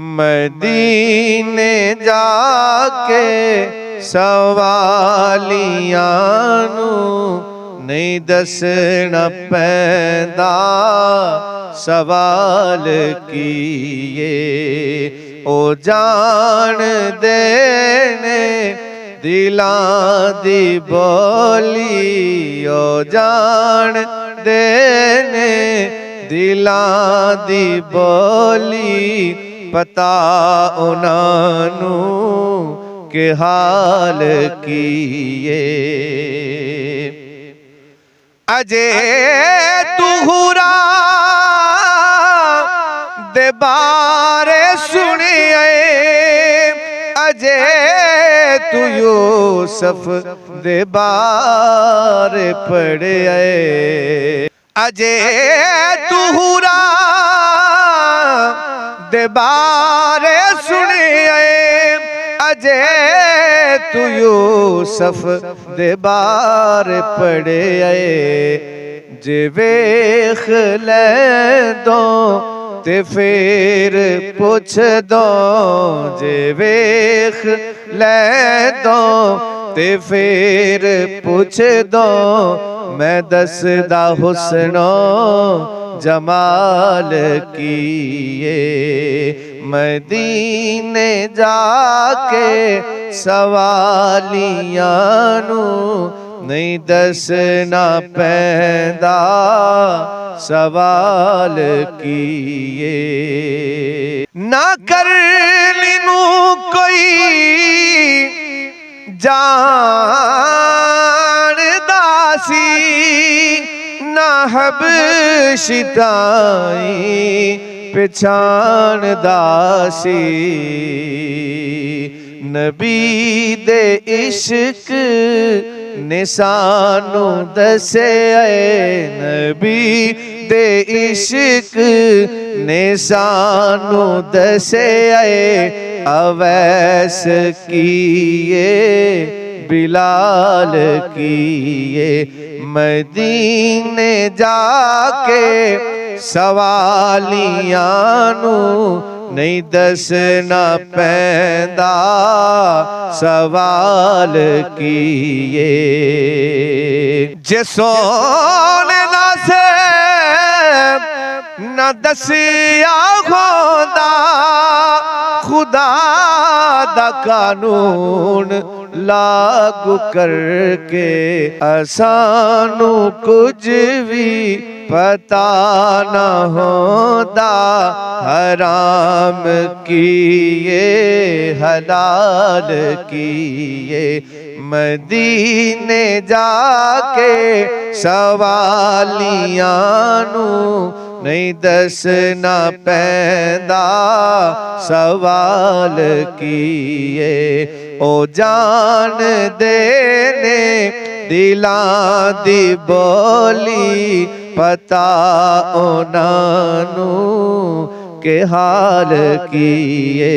मदीने जाके सवालियां नू नहीं दसना पैंदा सवाल किए ओ जान देने दिलां दी बोली ओ जान देने दिलां दी बोली पता उनानू के हाल किए अजे तुहुरा दे बारे सुनिए अजे तू यूसुफ दे बारे पढ़े अजे तुहुरा दे बारे सुनिए अजे तू यूसुफ दे बारे पढ़े जे वेख ले दो ते फिर पुछ दो जे वेख ले दो ते फिर पुछ दो मैं दसदा हुस्नो जमाल किए मदीने जाके सवालियां नू नहीं दसना पैंदा सवाल किए ना कर लिनू कोई जानदा सी ना हबशी ताई पहचानदा सी नबी दे इश्क ने सानू दसे नबी दे इश्क ने सानू दसे अवैस किए बिलाल किए मदीने जाके सवालियां नू नहीं दसना पैंदा सवाल किए जे सोने ना से न दसिया होंदा खुदा दा कानून लागू करके असानू कुछ भी पता न होता हराम किए हलाल किए मदीने जाके सवालियां नू नहीं दसना पैंदा सवाल किए ओ जान देने दिलां दी बोली पता उनानू के हाल किए।